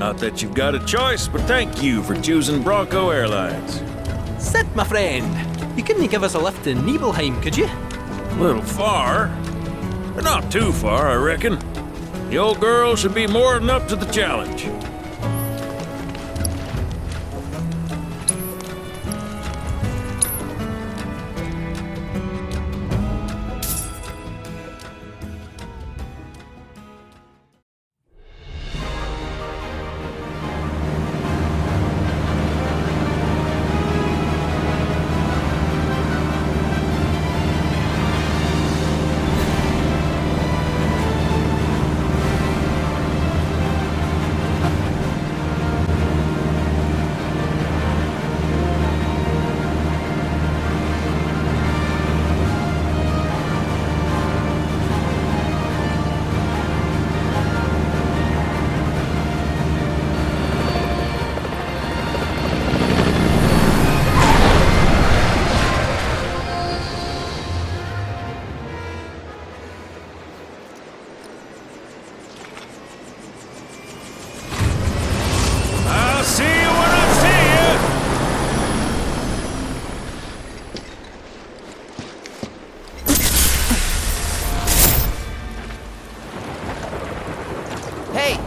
Not that you've got a choice, but thank you for choosing Bronco Airlines. Sid, my friend, you couldn't give us a lift to Nibelheim, could you? A little far, but not too far, I reckon. The old girl should be more than up to the challenge.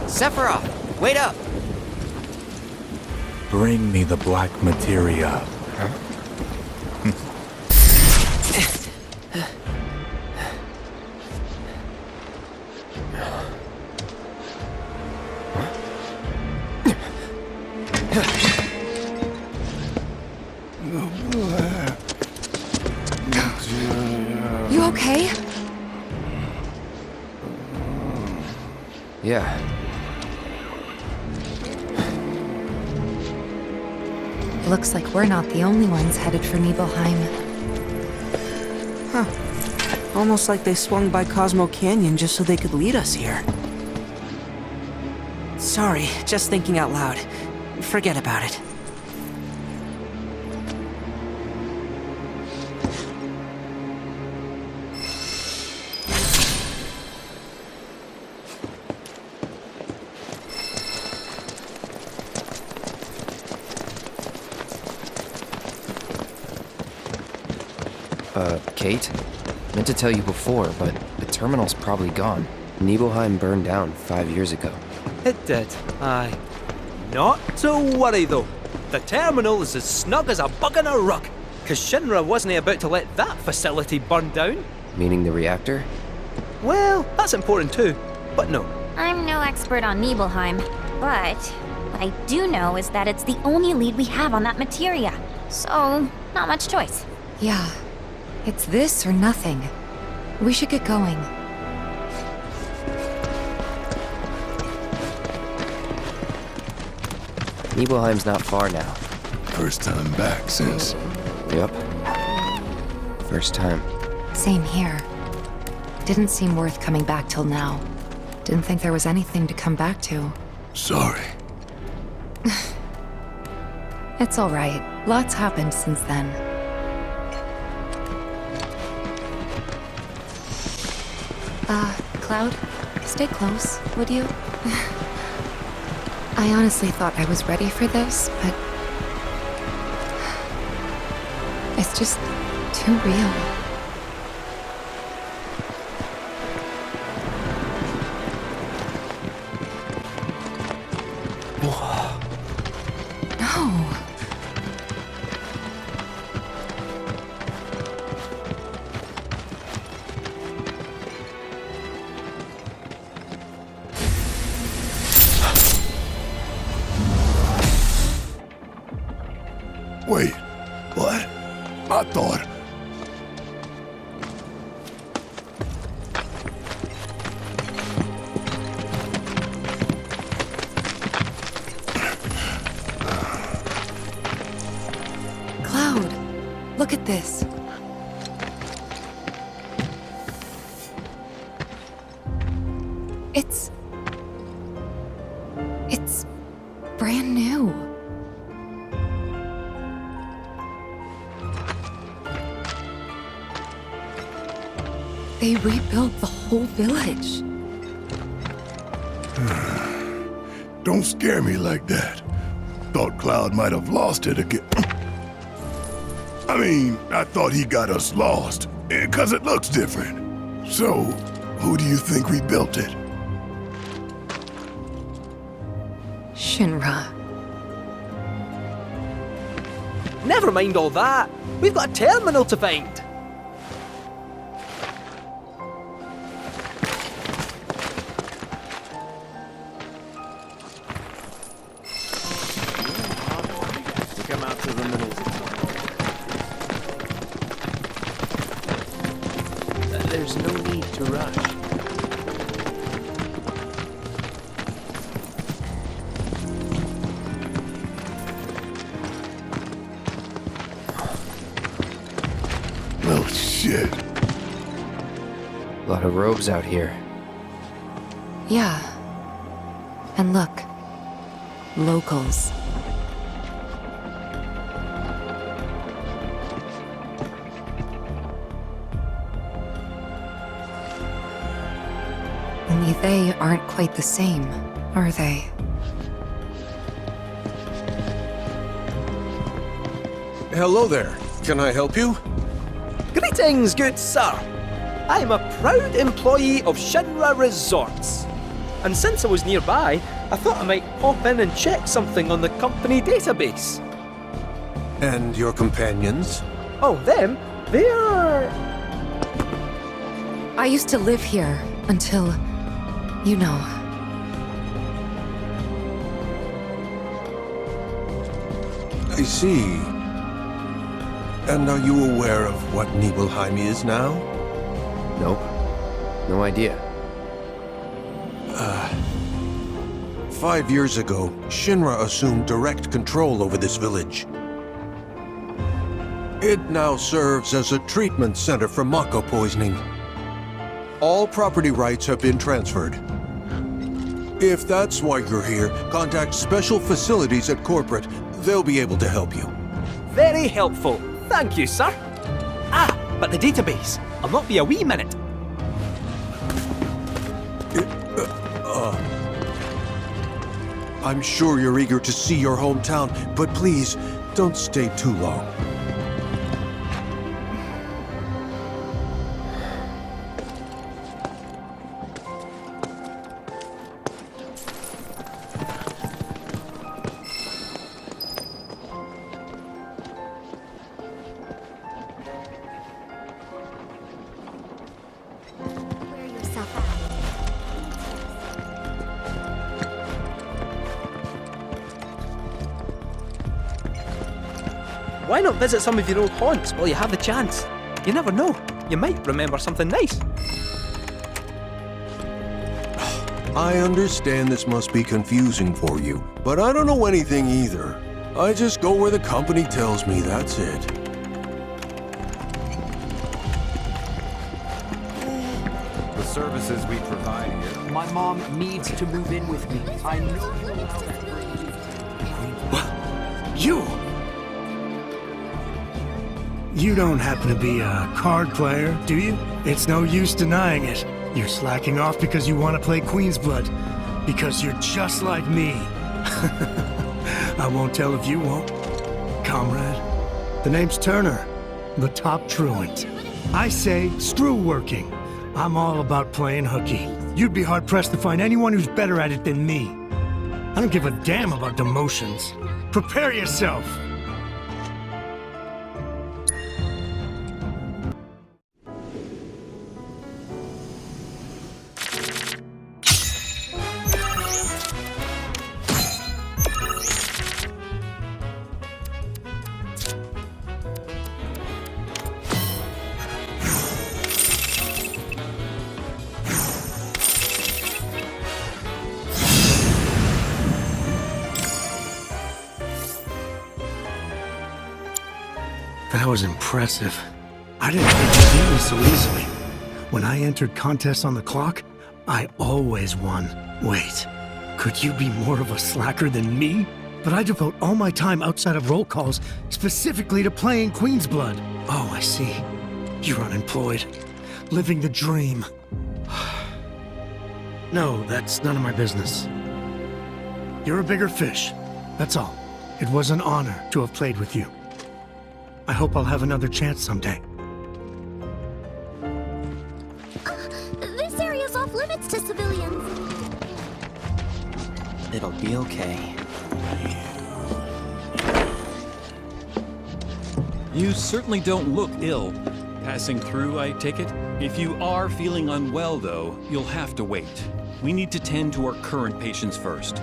Sephiroth, wait up! Bring me the black materia. Huh? You okay? Yeah. Looks like we're not the only ones headed for Nibelheim. Huh. Almost like they swung by Cosmo Canyon just so they could lead us here. Sorry, just thinking out loud. Forget about it. Kate? Meant to tell you before, but the terminal's probably gone. Nibelheim burned down 5 years ago. It did, aye. Not to worry, though. The terminal is as snug as a bug in a rug, because Shinra wasn't about to let that facility burn down. Meaning the reactor? Well, that's important too, but no. I'm no expert on Nibelheim, but what I do know is that it's the only lead we have on that materia. So, not much choice. Yeah. It's this or nothing. We should get going. Nibelheim's not far now. First time back since. Yep. First time. Same here. Didn't seem worth coming back till now. Didn't think there was anything to come back to. Sorry. It's all right. Lots happened since then. Cloud, stay close, would you? I honestly thought I was ready for this, but it's just too real. No. Wait, what? I thought... Cloud, look at this. It's brand new. They rebuilt the whole village. don't scare me like that. Thought Cloud might have lost it again. I mean, I thought he got us lost, because it looks different. So, who do you think rebuilt it? Shinra. Never mind all that. We've got a terminal to find. Come out to the middle. There's no need to rush. Oh, shit. A lot of robes out here. Yeah. And look. Locals. Only they aren't quite the same, are they? Hello there. Can I help you? Greetings, good sir. I am a proud employee of Shinra Resorts. And since I was nearby, I thought I might pop in and check something on the company database. And your companions? Oh, them? They're... I used to live here until, you know. I see. And are you aware of what Nibelheim is now? Nope. No idea. 5 years ago, Shinra assumed direct control over this village. It now serves as a treatment center for Mako poisoning. All property rights have been transferred. If that's why you're here, contact Special Facilities at Corporate. They'll be able to help you. very helpful. Thank you, sir. Ah, but the database. I'll not be a wee minute. I'm sure you're eager to see your hometown, but please, don't stay too long. Why not visit some of your old haunts while you have the chance? You never know. You might remember something nice. I understand this must be confusing for you, but I don't know anything either. I just go where the company tells me, that's it. The services we provide here. My mom needs to move in with me. I know you allow that. You! You don't happen to be a card player, do you? It's no use denying it. You're slacking off because you want to play Queen's Blood. Because you're just like me. I won't tell if you won't. Comrade, the name's Turner, the top truant. I say, screw working. I'm all about playing hooky. You'd be hard-pressed to find anyone who's better at it than me. I don't give a damn about demotions. Prepare yourself. That was impressive. I didn't think you'd beat me so easily. When I entered contests on the clock, I always won. Wait, could you be more of a slacker than me? But I devote all my time outside of roll calls specifically to playing Queen's Blood. Oh, I see. You're unemployed. Living the dream. No, that's none of my business. You're a bigger fish. That's all. It was an honor to have played with you. I hope I'll have another chance someday. This area's off limits to civilians. It'll be okay. You certainly don't look ill. Passing through, I take it? If you are feeling unwell, though, you'll have to wait. We need to tend to our current patients first.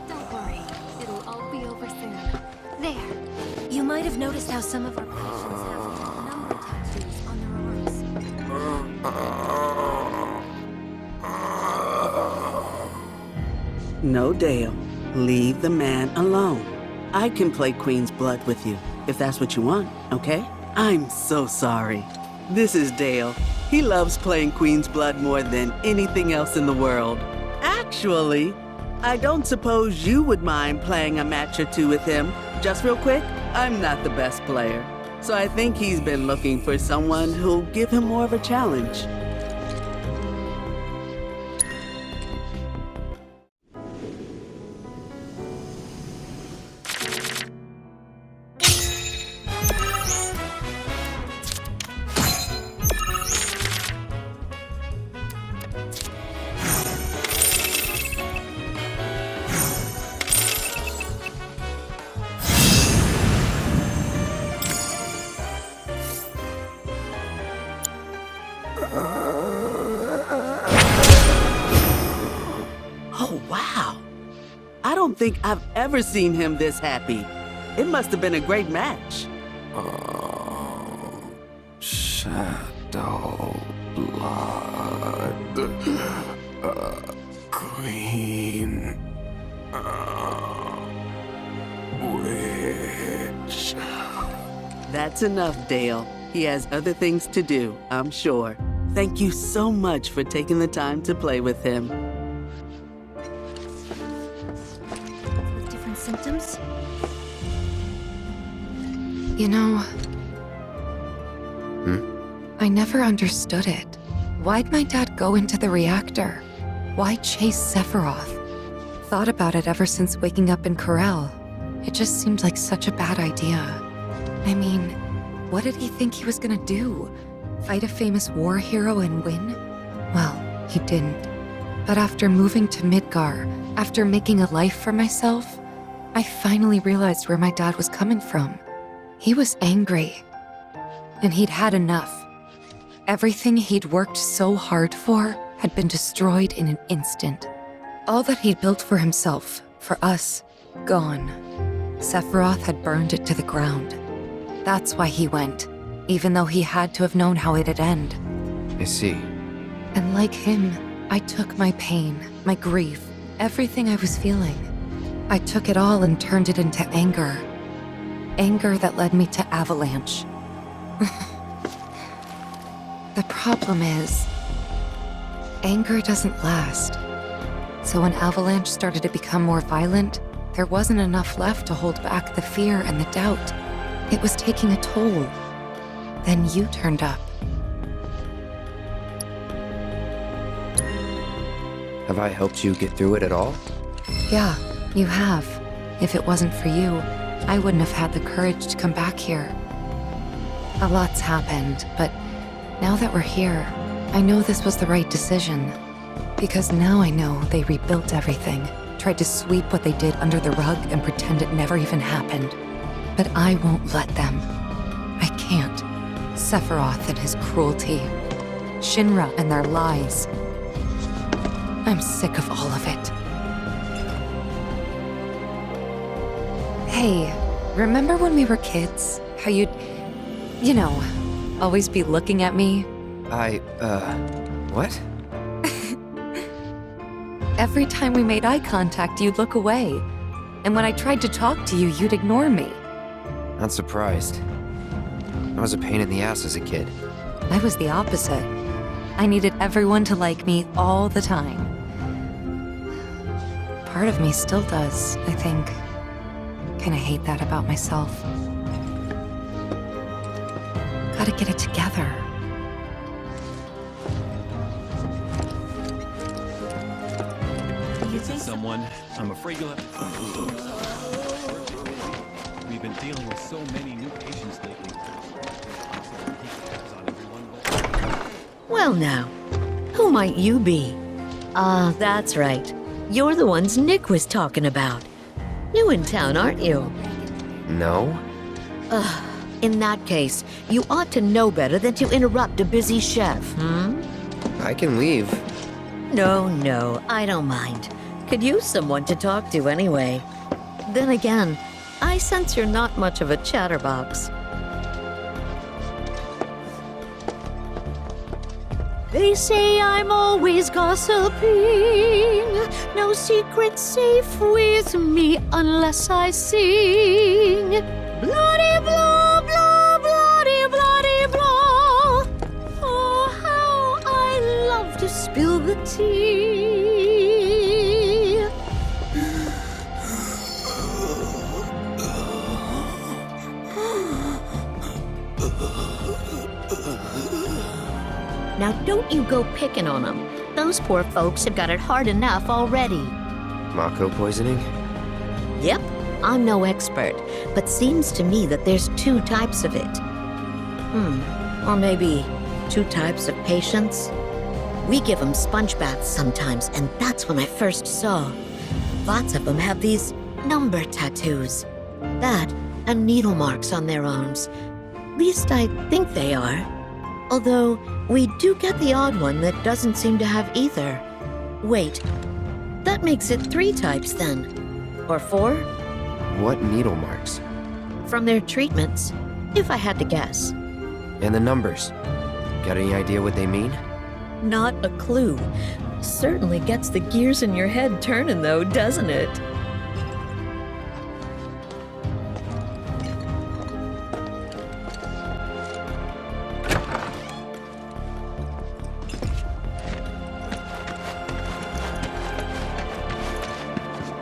Don't worry, it'll all be over soon. There. You might have noticed how some of our patients have number tattoos on their arms. No, Dale. Leave the man alone. I can play Queen's Blood with you, if that's what you want, okay? I'm so sorry. This is Dale. He loves playing Queen's Blood more than anything else in the world. Actually, I don't suppose you would mind playing a match or two with him. Just real quick, I'm not the best player, so I think he's been looking for someone who'll give him more of a challenge. Oh, wow. I don't think I've ever seen him this happy. It must have been a great match. Shadow blood. Queen. Witch. That's enough, Dale. He has other things to do, I'm sure. Thank you so much for taking the time to play with him. With different symptoms? You know... I never understood it. Why'd my dad go into the reactor? Why chase Sephiroth? Thought about it ever since waking up in Corel. It just seemed like such a bad idea. I mean, what did he think he was gonna do? Fight a famous war hero and win? Well, he didn't. But after moving to Midgar, after making a life for myself, I finally realized where my dad was coming from. He was angry. And he'd had enough. Everything he'd worked so hard for had been destroyed in an instant. All that he'd built for himself, for us, gone. Sephiroth had burned it to the ground. That's why he went, even though he had to have known how it'd end. I see. And like him, I took my pain, my grief, everything I was feeling. I took it all and turned it into anger. Anger that led me to Avalanche. The problem is, anger doesn't last. So when Avalanche started to become more violent, there wasn't enough left to hold back the fear and the doubt. It was taking a toll. Then you turned up. Have I helped you get through it at all? Yeah, you have. If it wasn't for you, I wouldn't have had the courage to come back here. A lot's happened, but now that we're here, I know this was the right decision. Because now I know they rebuilt everything, tried to sweep what they did under the rug and pretend it never even happened. But I won't let them. I can't. Sephiroth and his cruelty. Shinra and their lies. I'm sick of all of it. Hey, remember when we were kids? How you'd, you know, always be looking at me? What? Every time we made eye contact, you'd look away. And when I tried to talk to you, you'd ignore me. Not surprised. I was a pain in the ass as a kid. I was the opposite. I needed everyone to like me all the time. Part of me still does, I think. Kinda hate that about myself. Gotta get it together. speak to someone. I'm afraid you'll have to... We've been dealing with so many new patients lately. Well now, who might you be? Ah, that's right. You're the ones Nick was talking about. New in town, aren't you? No? In that case, you ought to know better than to interrupt a busy chef, I can leave. No, I don't mind. Could use someone to talk to anyway. Then again, I sense you're not much of a chatterbox. They say I'm always gossiping. No secret's safe with me unless I sing. Bloody blah, blah, bloody, bloody blah. Oh, how I love to spill the tea. Now don't you go picking on them. Those poor folks have got it hard enough already. Mako poisoning? Yep, I'm no expert, but seems to me that there's two types of it. Or maybe two types of patients? We give them sponge baths sometimes, and that's when I first saw. Lots of them have these number tattoos. That and needle marks on their arms. At least I think they are. Although, we do get the odd one that doesn't seem to have either. Wait, that makes it 3 types then. Or 4? What needle marks? From their treatments, if I had to guess. And the numbers? Got any idea what they mean? Not a clue. Certainly gets the gears in your head turning though, doesn't it?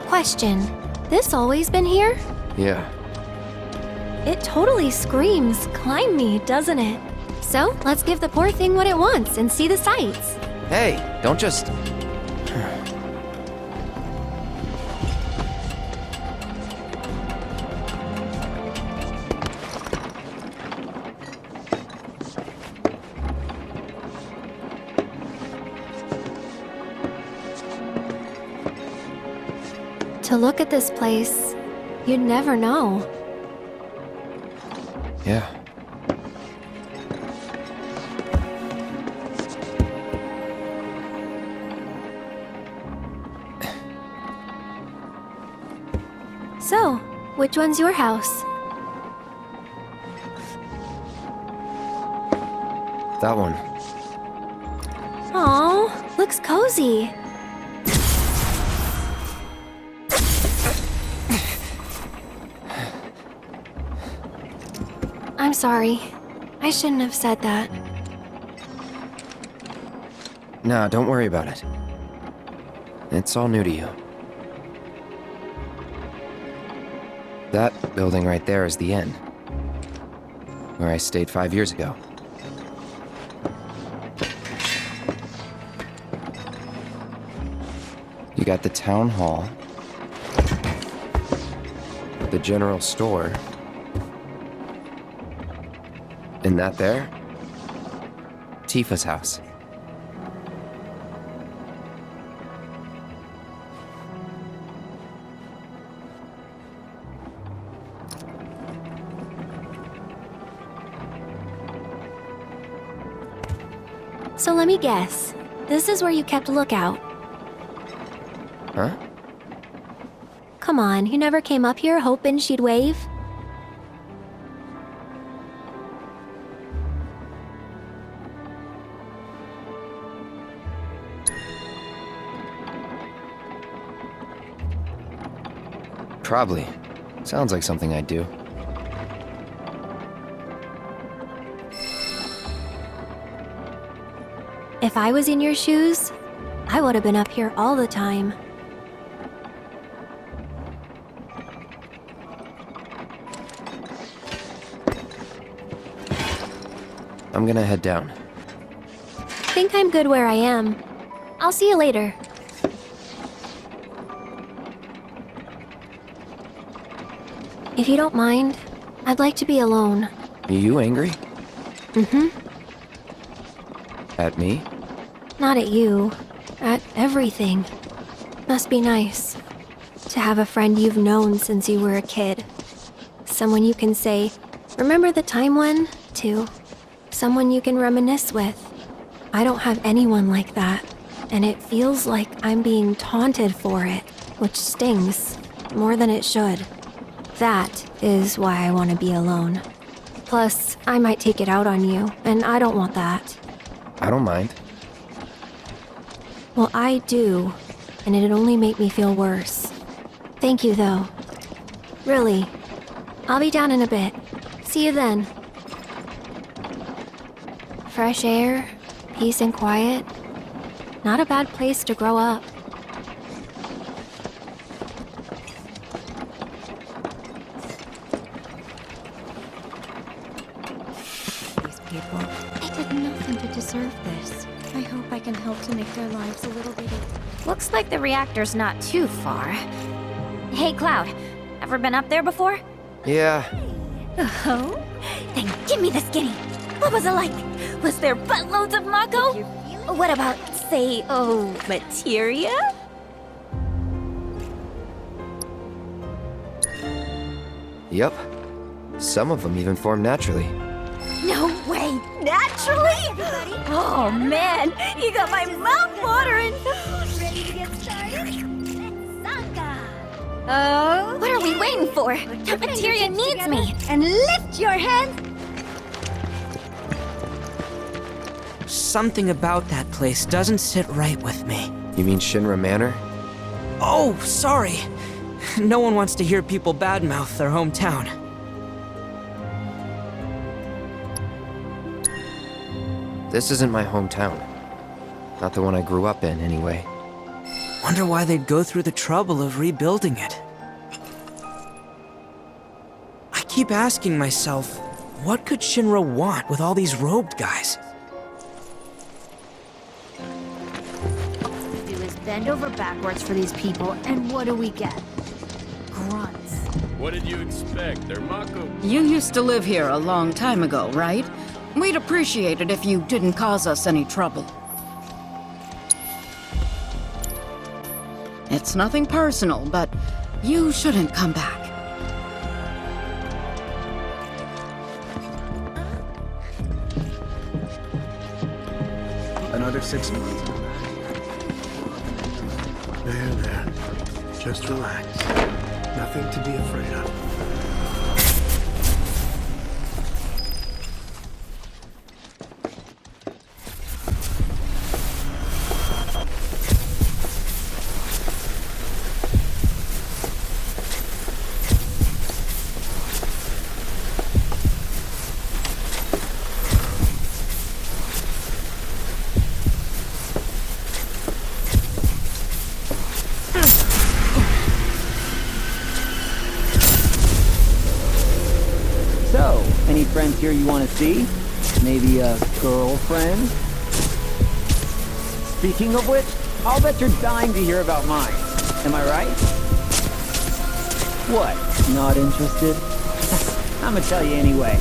Question. This always been here? Yeah. It totally screams, climb me, doesn't it? So, let's give the poor thing what it wants and see the sights. Hey, don't just... To look at this place, you'd never know. Yeah. So, which one's your house? That one. Aw, looks cozy. I'm sorry. I shouldn't have said that. Nah, don't worry about it. It's all new to you. That building right there is the inn. Where I stayed 5 years ago. You got the town hall, the general store, and that there? Tifa's house. So let me guess. This is where you kept lookout. Huh? Come on, you never came up here hoping she'd wave? Probably. Sounds like something I'd do. If I was in your shoes, I would have been up here all the time. I'm gonna head down. Think I'm good where I am. I'll see you later. If you don't mind, I'd like to be alone. Are you angry? Mm-hmm. At me? Not at you. At everything. Must be nice. To have a friend you've known since you were a kid. Someone you can say, "Remember the time when?" to. Someone you can reminisce with. I don't have anyone like that. And it feels like I'm being taunted for it, which stings. More than it should. That is why I want to be alone. Plus, I might take it out on you, and I don't want that. I don't mind. Well, I do, and it'd only make me feel worse. Thank you, though. Really. I'll be down in a bit. See you then. Fresh air, peace and quiet. Not a bad place to grow up. These people, they did nothing to deserve this. I hope I can help to make their lives a little bit easier. Looks like the reactor's not too far. Hey, Cloud, ever been up there before? Yeah. Oh? Then give me the skinny. What was it like? Was there buttloads of Mako? What about, say, materia? Yep. Some of them even form naturally. No way! Naturally? Oh man, you got my mouth watering! Ready to get started? What are we waiting for? Cafeteria needs me! And lift your hands! Something about that place doesn't sit right with me. You mean Shinra Manor? Oh, sorry. No one wants to hear people badmouth their hometown. This isn't my hometown. Not the one I grew up in, anyway. Wonder why they'd go through the trouble of rebuilding it. I keep asking myself, what could Shinra want with all these robed guys? Do is bend over backwards for these people, and what do we get? Grunts. What did you expect? They're Mako. You used to live here a long time ago, right? We'd appreciate it if you didn't cause us any trouble. It's nothing personal, but you shouldn't come back. Another 6 months. There. Just relax. Nothing to be afraid of. Any friends here you want to see? Maybe a girlfriend? Speaking of which, I'll bet you're dying to hear about mine. Am I right? What? Not interested? I'm gonna tell you anyway.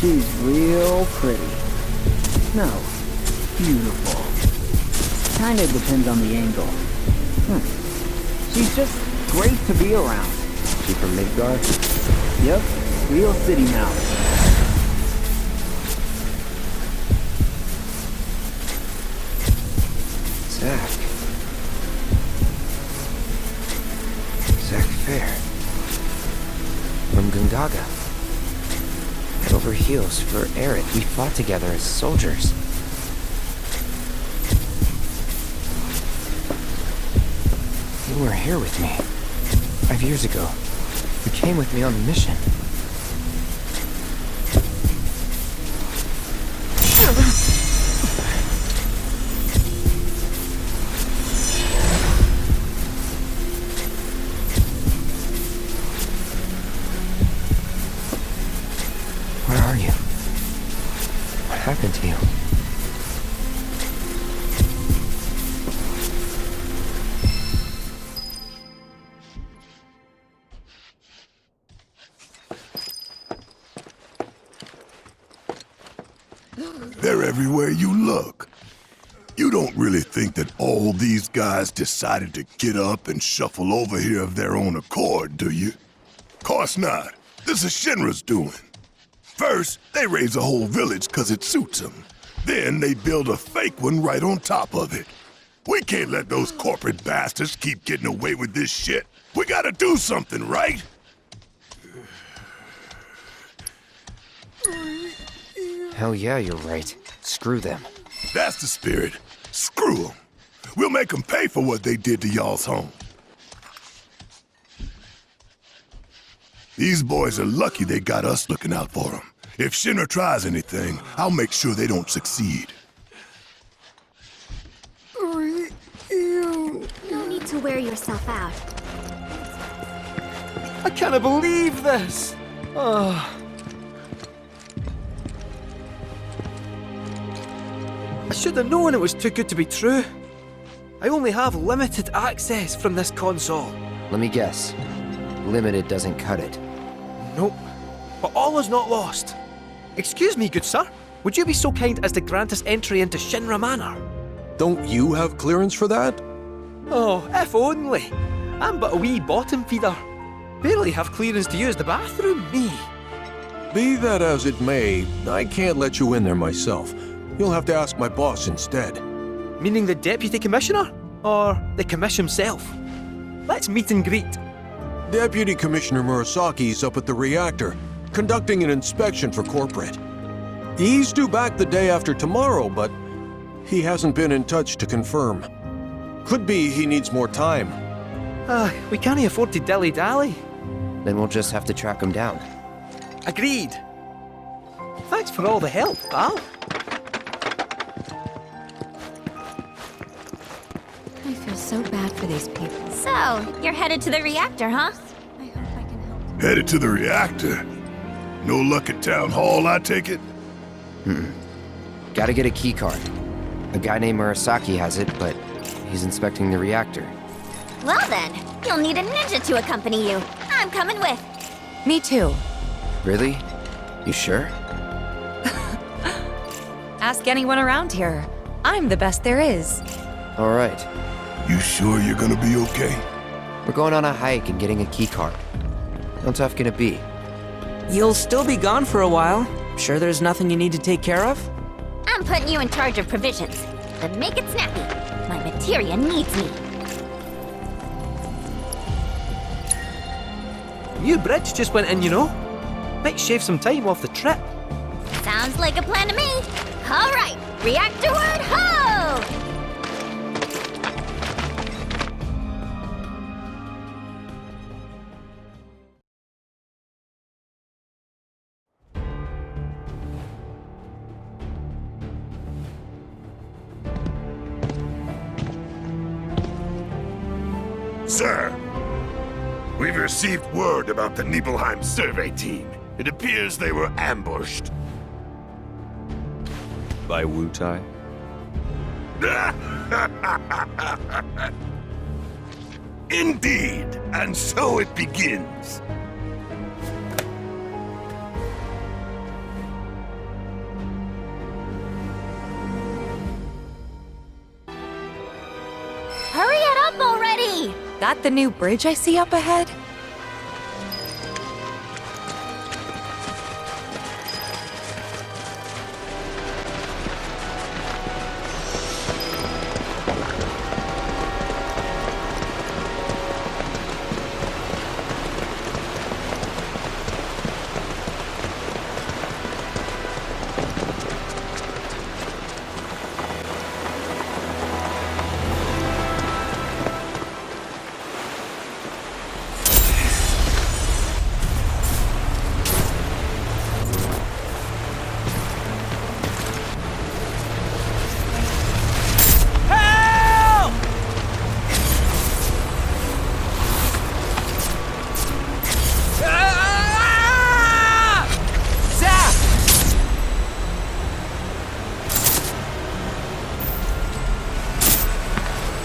She's real pretty. No, beautiful. Kinda depends on the angle. She's just great to be around. She from Midgar? Yep, real city mouse. Zack Fair. From Gungaga. Head over heels for Eret. We fought together as soldiers. You were here with me 5 years ago. You came with me on the mission. Where are you? What happened to you? They're everywhere you look. You don't really think that all these guys decided to get up and shuffle over here of their own accord, do you? Course not. This is Shinra's doing. First, they raise a whole village because it suits them. Then they build a fake one right on top of it. We can't let those corporate bastards keep getting away with this shit. We gotta do something, right? Hell yeah, you're right. Screw them. That's the spirit. Screw them. We'll make them pay for what they did to y'all's home. These boys are lucky they got us looking out for them. If Shinra tries anything, I'll make sure they don't succeed. No need to wear yourself out. I can't believe this! Oh. I should have known it was too good to be true. I only have limited access from this console. Let me guess. Limited doesn't cut it. Nope. But all is not lost. Excuse me, good sir. Would you be so kind as to grant us entry into Shinra Manor? Don't you have clearance for that? Oh, if only. I'm but a wee bottom feeder. Barely have clearance to use the bathroom, me. Be that as it may, I can't let you in there myself. You'll have to ask my boss instead. Meaning the deputy commissioner? Or the commission himself? Let's meet and greet. Deputy Commissioner Murasaki's up at the reactor, conducting an inspection for corporate. He's due back the day after tomorrow, but he hasn't been in touch to confirm. Could be he needs more time. We can't afford to dilly-dally. Then we'll just have to track him down. Agreed. Thanks for all the help, pal. I feel so bad for these people. So, you're headed to the reactor, huh? I hope I can help. Headed to the reactor? No luck at town hall, I take it? Gotta get a keycard. A guy named Murasaki has it, but he's inspecting the reactor. Well then, you'll need a ninja to accompany you. I'm coming with. Me too. Really? You sure? Ask anyone around here. I'm the best there is. All right. You sure you're gonna be okay? We're going on a hike and getting a keycard. How tough can it be? You'll still be gone for a while. Sure there's nothing you need to take care of? I'm putting you in charge of provisions. But make it snappy. My materia needs me. New bridge just went in, you know. Might shave some time off the trip. Sounds like a plan to me. All right, reactorward, ho! Sir, we've received word about the Nibelheim survey team. It appears they were ambushed. By Wu-Tai? Indeed, and so it begins. Hurry it up already! That the new bridge I see up ahead?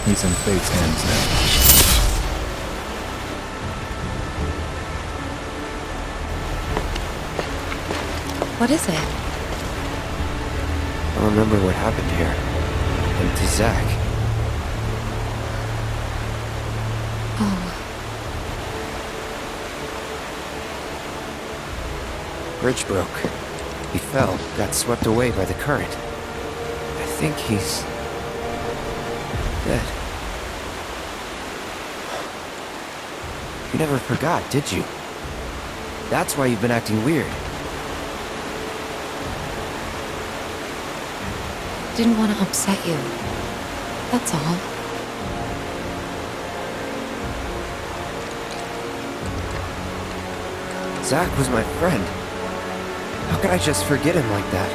He's in Fate's hands now. What is it? I remember what happened here. And to Zach. Oh. Bridge broke. He fell, got swept away by the current. I think he's... dead. You never forgot, did you? That's why you've been acting weird. Didn't want to upset you. That's all. Zach was my friend. How could I just forget him like that?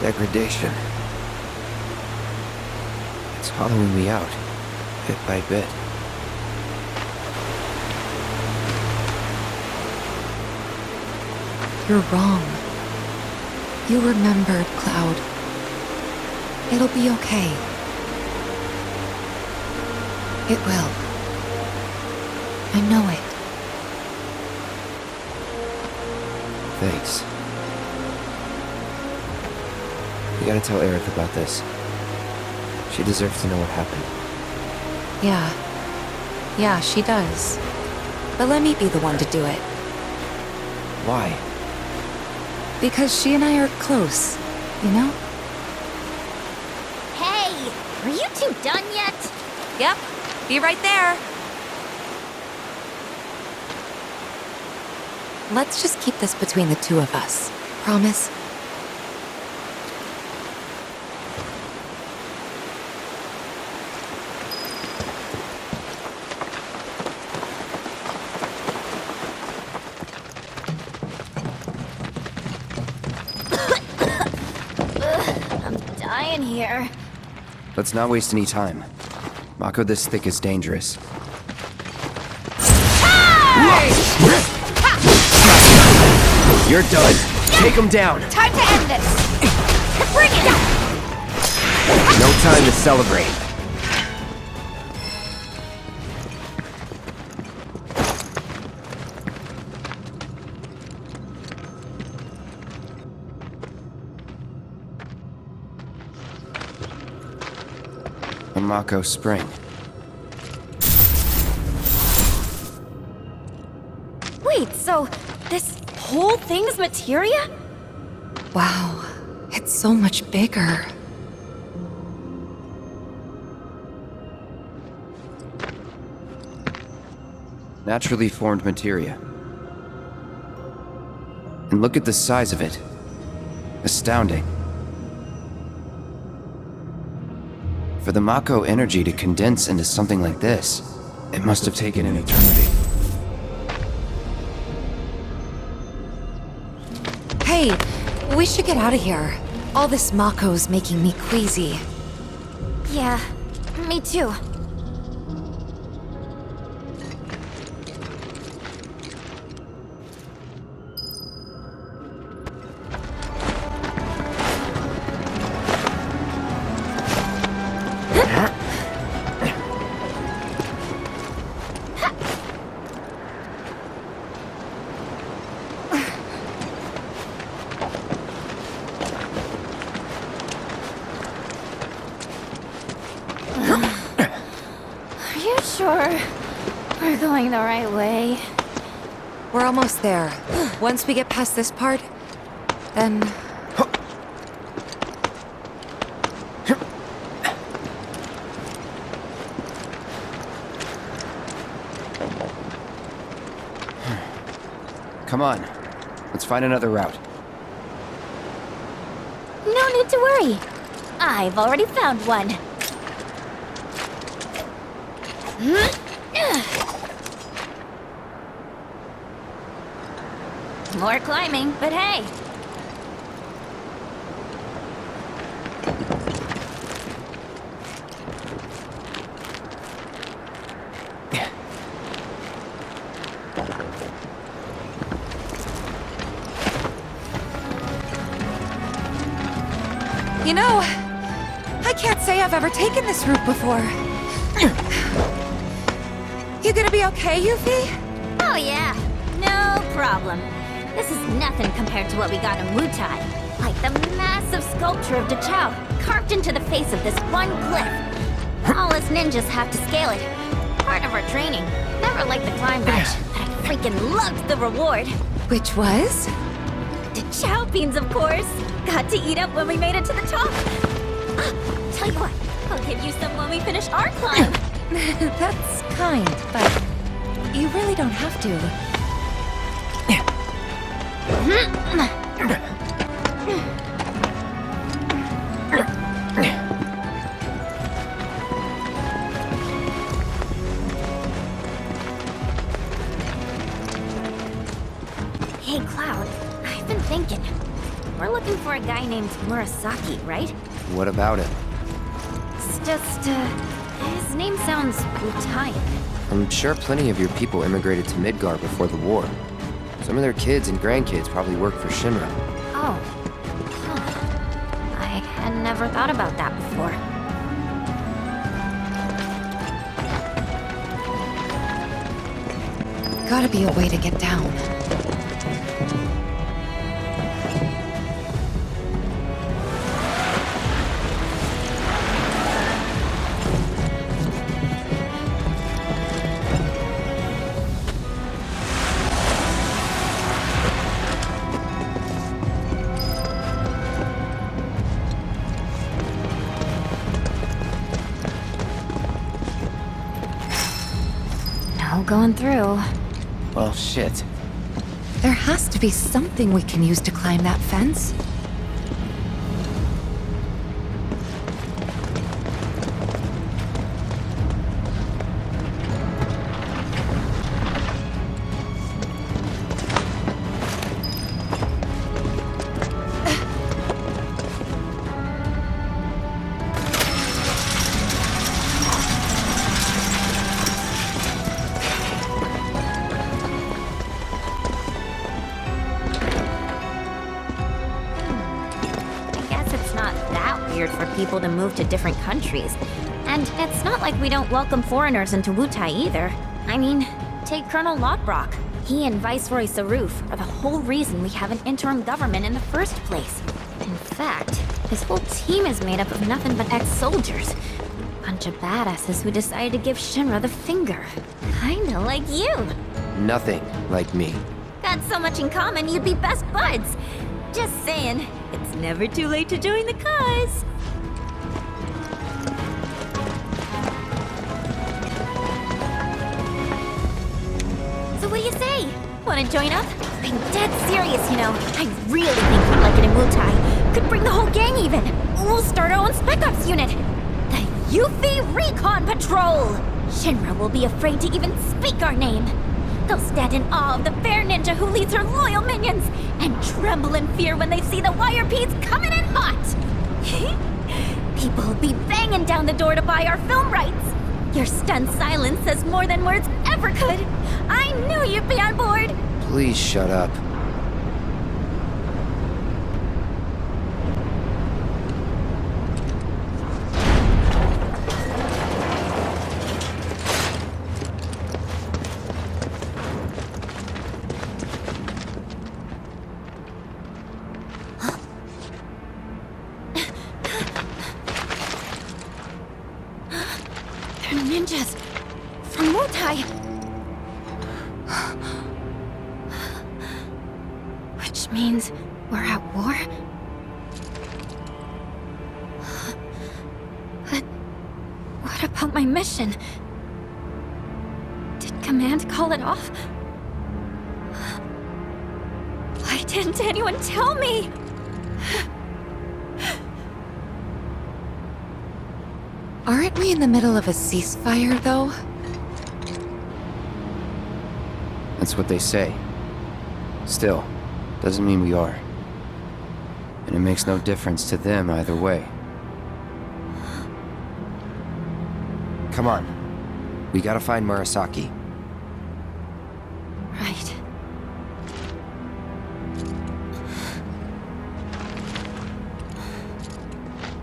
Degradation. It's hollowing me out, bit by bit. You're wrong. You remembered, Cloud. It'll be okay. It will. I know it. Thanks. You gotta tell Aerith about this. She deserves to know what happened. Yeah, she does. But let me be the one to do it. Why? Because she and I are close, you know? Hey, are you two done yet? Yep, be right there. Let's just keep this between the two of us. Promise? In here. Let's not waste any time. Mako this thick is dangerous. You're done. Take him down. Time to end this. Bring it down. No time to celebrate. Mako Spring. Wait, so this whole thing's materia? Wow, it's so much bigger. Naturally formed materia. And look at the size of it. Astounding. For the Mako energy to condense into something like this, it must have taken an eternity. Hey, we should get out of here. All this Mako's making me queasy. Yeah, me too. Sure, we're going the right way. We're almost there. Once we get past this part, then... Come on, let's find another route. No need to worry. I've already found one. More climbing, but hey. You know, I can't say I've ever taken this route before. You gonna be okay, Yuffie? Oh yeah, no problem. This is nothing compared to what we got in Wutai. Like the massive sculpture of Dachao, carved into the face of this one cliff. All us ninjas have to scale it. Part of our training. Never liked the climb much, but I freaking loved the reward. Which was? Dachao beans, of course. Got to eat up when we made it to the top. Tell you what, I'll give you some when we finish our climb. That's kind, but you really don't have to. Hey, Cloud, I've been thinking. We're looking for a guy named Murasaki, right? What about him? It's just, his name sounds Italian. I'm sure plenty of your people immigrated to Midgar before the war. Some of their kids and grandkids probably work for Shinra. Oh. Huh. I had never thought about that before. Gotta be a way to get down. No going through. Well, shit. There has to be something we can use to climb that fence. For people to move to different countries. And it's not like we don't welcome foreigners into Wutai either. I mean, take Colonel Lockbrock. He and Viceroy Saruf are the whole reason we have an interim government in the first place. In fact, his whole team is made up of nothing but ex-soldiers. Bunch of badasses who decided to give Shinra the finger. Kinda like you. Nothing like me. Got so much in common, you'd be best buds. Just saying, it's never too late to join the cause. So what do you say? Wanna join up? I'm dead serious, you know. I really think we'd like it in Wutai. Could bring the whole gang even. We'll start our own Spec Ops unit. The Yuffie Recon Patrol! Shinra will be afraid to even speak our name. They'll stand in awe of the fair ninja who leads her loyal minions, and tremble in fear when they see the wire peas coming in hot! People will be banging down the door to buy our film rights! Your stunned silence says more than words ever could! I knew you'd be on board! Please shut up. They're ninjas from Wutai. Which means we're at war? But what about my mission? Did Command call it off? Why didn't anyone tell me? Aren't we in the middle of a ceasefire, though? That's what they say. Still, doesn't mean we are. And it makes no difference to them either way. Come on. We gotta find Murasaki. Right.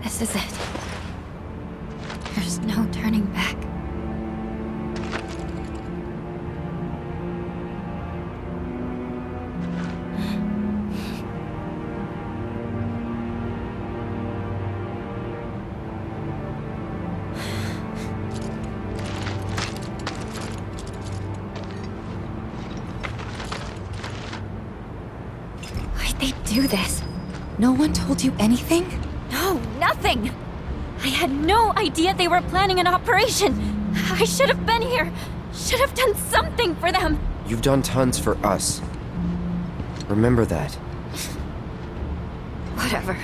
This is it. There's no turning back. they do this? No one told you anything? No, nothing! I had no idea they were planning an operation. I should have been here. Should have done something for them. You've done tons for us. Remember that. Whatever.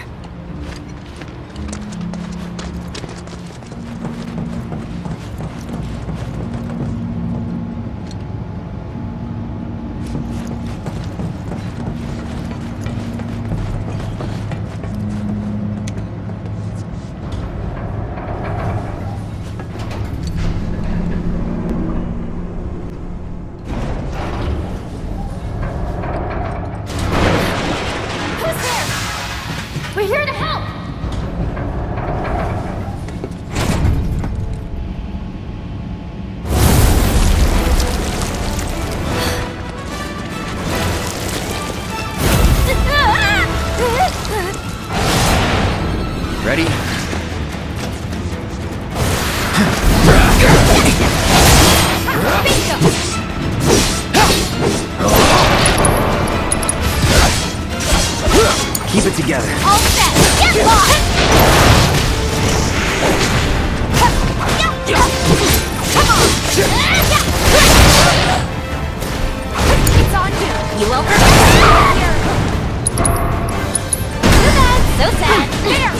We're here to help! Ready? Keep it together. All set! Get lost! Come on! It's on you! You will perfect here! Too bad! So sad! There!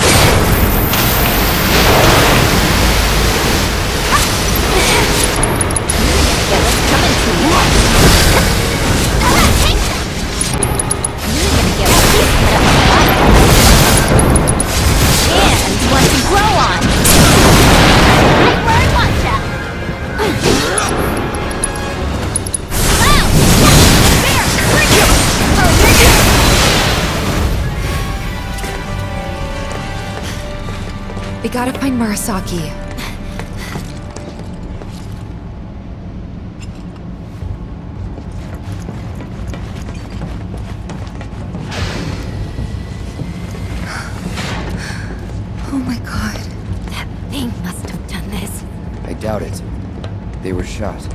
Get what's coming to you! Take that! You're gonna get a piece cut up. And one to grow on. Right where I want ya. Oh! There! Bring it! Oh, you're good. We gotta find Murasaki. Oh my god. That thing must have done this. I doubt it. They were shot.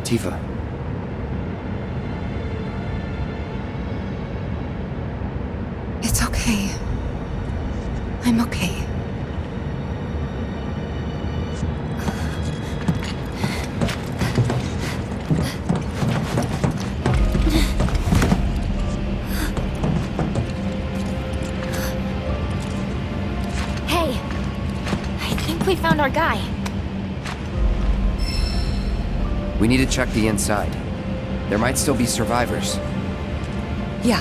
Tifa. It's okay. I'm okay. Hey, I think we found our guy. We need to check the inside. There might still be survivors. Yeah.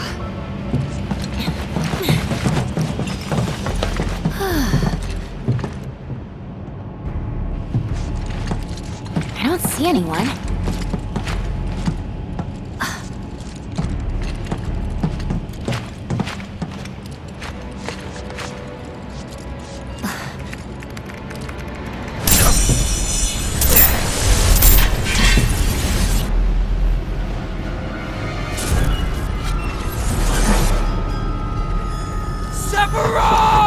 I don't see anyone. Sephiroth!